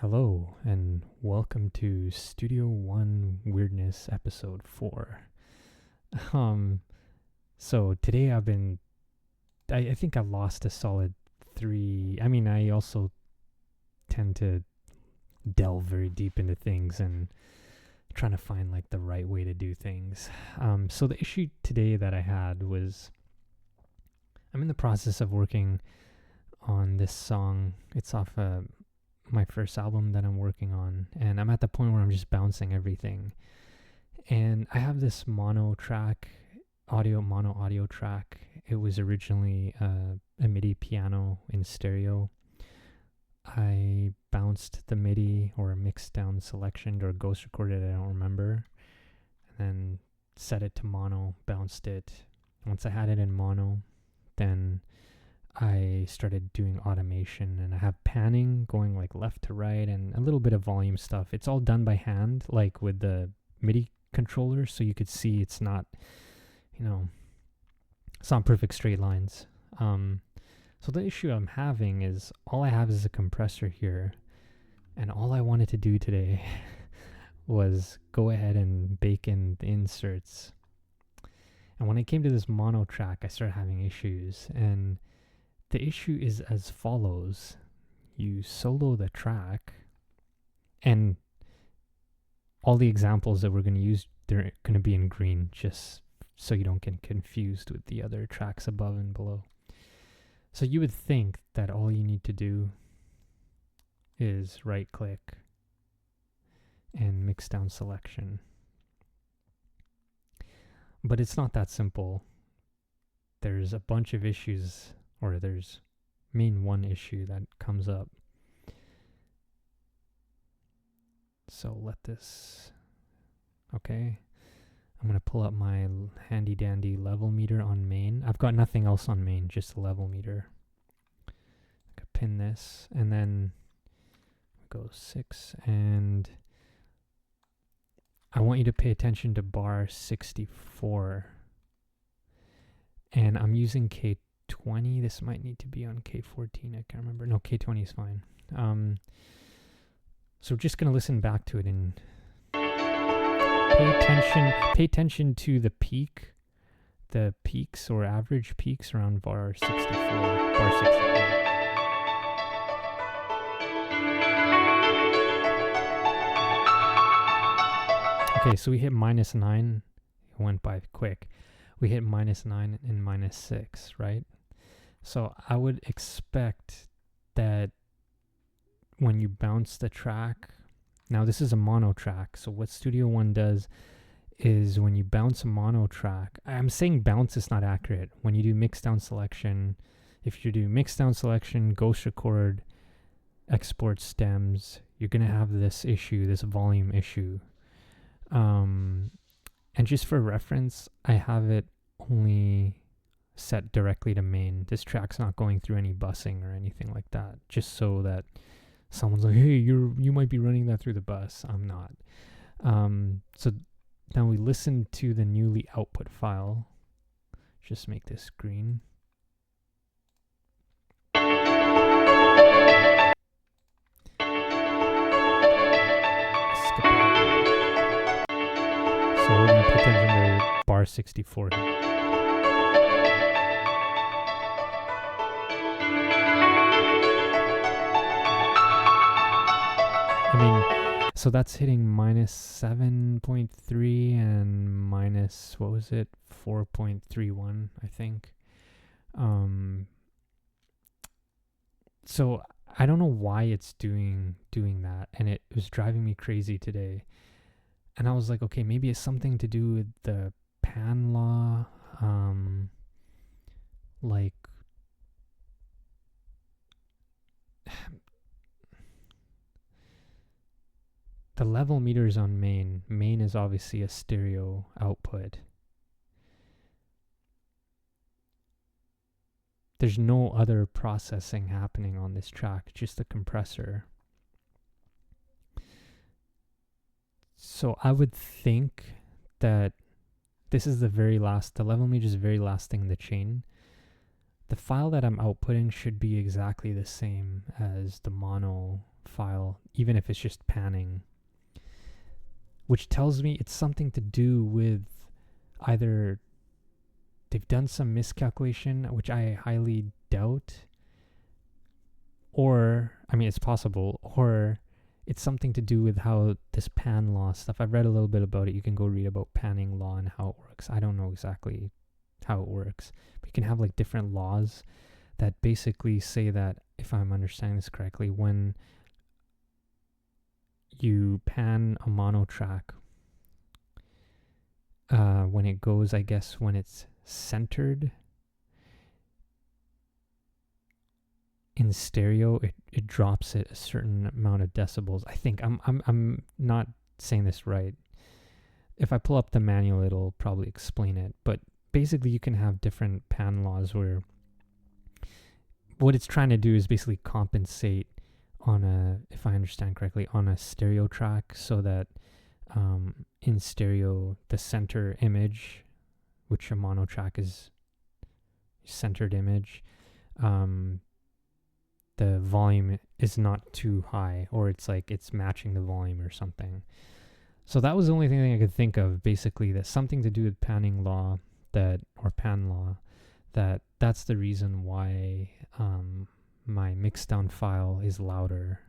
Hello and welcome to Studio One Weirdness episode 4. Um so today I think I've lost a solid 3. I also tend to delve very deep into things and trying to find like the right way to do things. So the issue today that I had was I'm in the process of working on this song. It's off my first album that I'm working on, and I'm at the point where I'm just bouncing everything. And I have this mono audio track. It was originally a MIDI piano in stereo. I bounced the MIDI or mixed down selection or ghost recorded it, I don't remember, and then set it to mono, bounced it. Once I had it in mono, then I started doing automation, and I have panning going like left to right and a little bit of volume stuff. It's all done by hand, like with the MIDI controller, so you could see it's not, it's not perfect straight lines. So the issue I'm having is all I have is a compressor here, and all I wanted to do today was go ahead and bake in the inserts. And when I came to this mono track, I started having issues, and the issue is as follows. You solo the track, and all the examples that we're going to use, they're going to be in green, just so you don't get confused with the other tracks above and below. So you would think that all you need to do is right click and mix down selection. But it's not that simple. There's a bunch of issues, or there's one issue that comes up. So okay. I'm going to pull up my handy dandy level meter on main. I've got nothing else on main, just the level meter. I could pin this, and then go 6, and I want you to pay attention to bar 64. And I'm using K20. This might need to be on K14. I can't remember. No, K20 is fine. So we're just going to listen back to it and pay attention to the peaks or average peaks around bar 64. Okay, so we hit -9. It went by quick. We hit -9 and -6, right? So I would expect that when you bounce the track, now this is a mono track, so what Studio One does is when you bounce a mono track, I'm saying bounce is not accurate. When you do mix down selection, if you do mix down selection, ghost record, export stems, you're going to have this issue, this volume issue. And just for reference, I have it only set directly to main. This track's not going through any busing or anything like that, just so that someone's like, hey, you might be running that through the bus. I'm not. So now we listen to the newly output file. Just make this green. Skip ahead. So we're going to pay attention to bar 64 here. So that's hitting -7.3 and -4.31, I think. So I don't know why it's doing that, and it was driving me crazy today. And I was like, okay, maybe it's something to do with the pan law, like the level meters on main. Main is obviously a stereo output. There's no other processing happening on this track, just the compressor. So I would think that this is the level meter is the very last thing in the chain. the file that I'm outputting should be exactly the same as the mono file, even if it's just panning, which tells me it's something to do with either they've done some miscalculation, which I highly doubt, or, I mean, it's possible, or it's something to do with how this pan law stuff, I've read a little bit about it. You can go read about panning law and how it works. I don't know exactly how it works, but you can have like different laws that basically say that, if I'm understanding this correctly, when you pan a mono track, when it goes, I guess, when it's centered in stereo, it drops it a certain amount of decibels. I think I'm not saying this right. If I pull up the manual, it'll probably explain it. But basically, you can have different pan laws where what it's trying to do is basically compensate on a, if I understand correctly, on a stereo track, so that in stereo, the center image, which a mono track is centered image, the volume is not too high, or it's like it's matching the volume or something. So that was the only thing I could think of, basically, that's something to do with panning law, that, or pan law, that's the reason why my mixdown file is louder.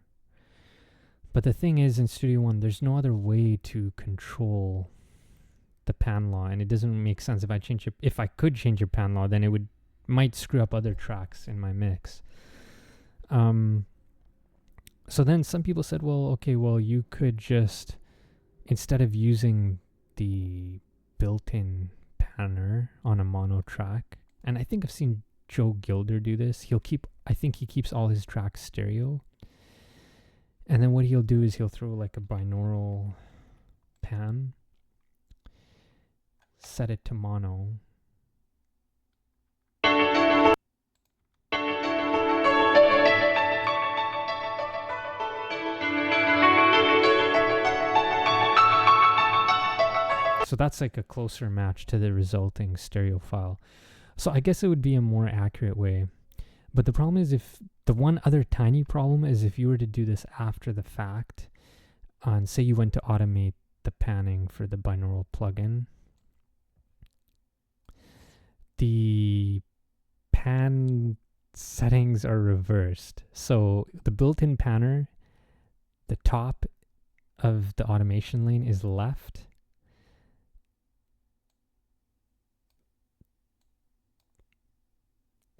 But the thing is, in Studio One, there's no other way to control the pan law, and it doesn't make sense. If I change it, if I could change your pan law, then it might screw up other tracks in my mix. So then some people said, well, okay, well, you could just, instead of using the built-in panner on a mono track, and I think I've seen Joe Gilder do this, I think he keeps all his tracks stereo. And then what he'll do is he'll throw like a binaural pan, set it to mono, so that's like a closer match to the resulting stereo file. So I guess it would be a more accurate way. But the problem is, if the one other tiny problem is, if you were to do this after the fact, and say you went to automate the panning for the binaural plugin, the pan settings are reversed. So the built-in panner, the top of the automation lane is left.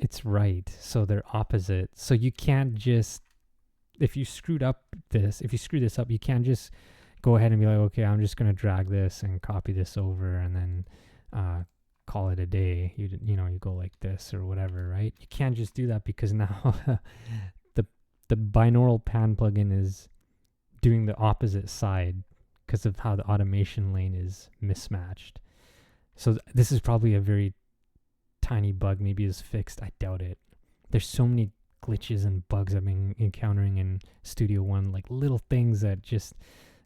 It's right, so they're opposite. So you can't just, if you screw this up, you can't just go ahead and be like, okay, I'm just going to drag this and copy this over and then call it a day. You go like this or whatever, right? You can't just do that, because now the binaural pan plugin is doing the opposite side because of how the automation lane is mismatched. So this is probably a very tiny bug. Maybe it's fixed. I doubt it. There's so many glitches and bugs I've been encountering in Studio One, like little things that just,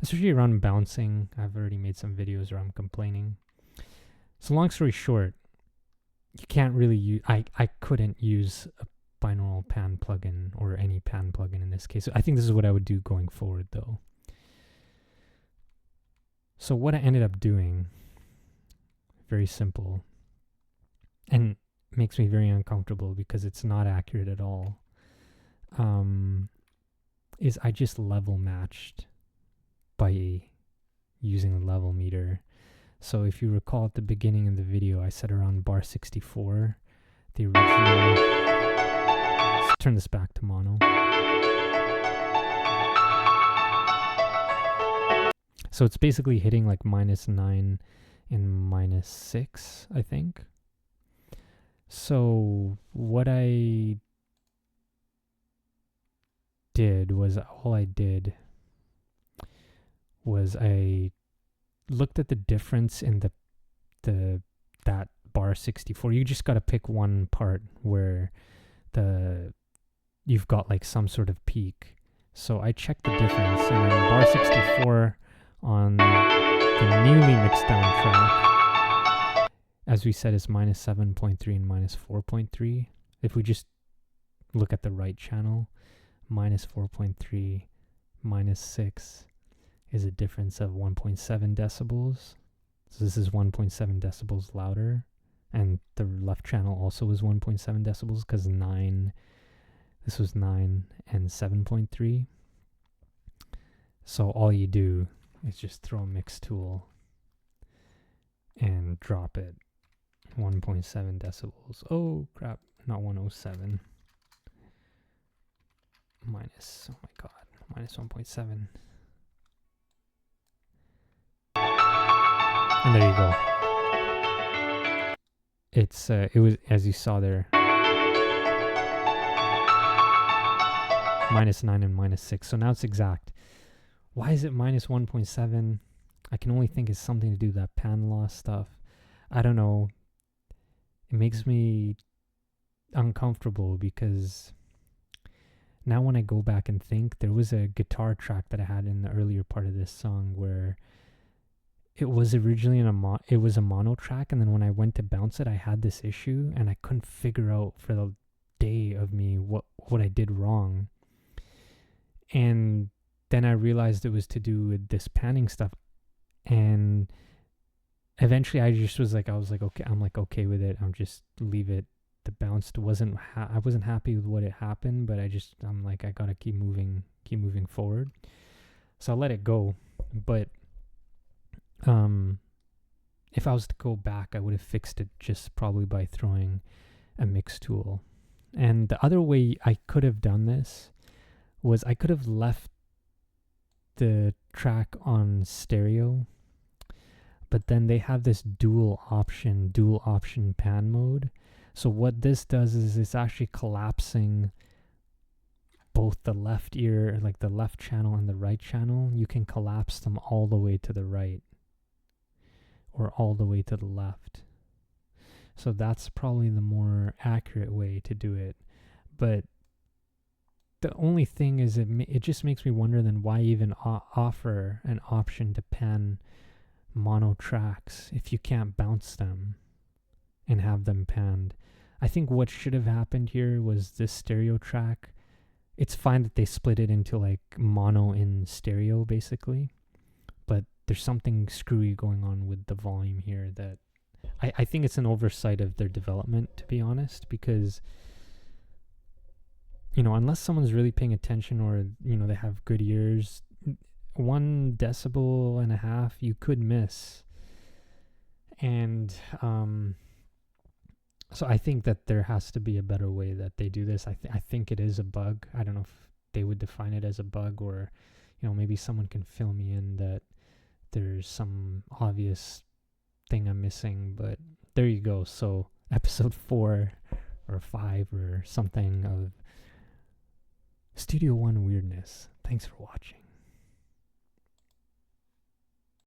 especially around bouncing. I've already made some videos where I'm complaining. So long story short, you can't really use, I couldn't use a binaural pan plugin, or any pan plugin in this case. I think this is what I would do going forward though. So what I ended up doing, very simple, and makes me very uncomfortable because it's not accurate at all, is I just level matched by using the level meter. So if you recall at the beginning of the video, I said around bar 64, the original, let's turn this back to mono. So it's basically hitting like -9 and -6, I think. So what I did was, I looked at the difference in that bar 64. You just got to pick one part where you've got like some sort of peak. So I checked the difference, and then bar 64 on the newly mixed down track, as we said, is -7.3 and -4.3. If we just look at the right channel, minus 4.3 minus 6 is a difference of 1.7 decibels. So this is 1.7 decibels louder. And the left channel also was 1.7 decibels because this was 9 and 7.3. So all you do is just throw a mix tool and drop it 1.7 decibels. Oh crap, not 107. Minus, oh my god, minus 1.7. And there you go. It was, as you saw there, minus 9 and minus 6. So now it's exact. Why is it minus 1.7? I can only think it's something to do with that pan loss stuff. I don't know. It makes me uncomfortable because now when I go back and think, there was a guitar track that I had in the earlier part of this song where it was originally it was a mono track, and then when I went to bounce it, I had this issue, and I couldn't figure out for the day of me what I did wrong. And then I realized it was to do with this panning stuff, and eventually I was like, okay, I'm like okay with it. I'm just leave it. The bounce I wasn't happy with what it happened, but I'm like, I gotta keep moving forward. So I let it go. But if I was to go back, I would have fixed it just probably by throwing a mix tool. And the other way I could have done this was I could have left the track on stereo, but then they have this dual option pan mode. So what this does is it's actually collapsing both the left ear, like the left channel and the right channel. You can collapse them all the way to the right or all the way to the left. So that's probably the more accurate way to do it. But the only thing is it just makes me wonder then why even offer an option to pan mono tracks if you can't bounce them and have them panned. I think what should have happened here was this stereo track. It's fine that they split it into like mono and stereo basically, but there's something screwy going on with the volume here that I think it's an oversight of their development, to be honest, because unless someone's really paying attention or they have good ears, 1.5 decibels you could miss. And so I think that there has to be a better way that they do this. I think it is a bug. I don't know if they would define it as a bug, or maybe someone can fill me in that there's some obvious thing I'm missing. But there you go. So episode 4 or 5 or something of Studio One Weirdness. Thanks for watching.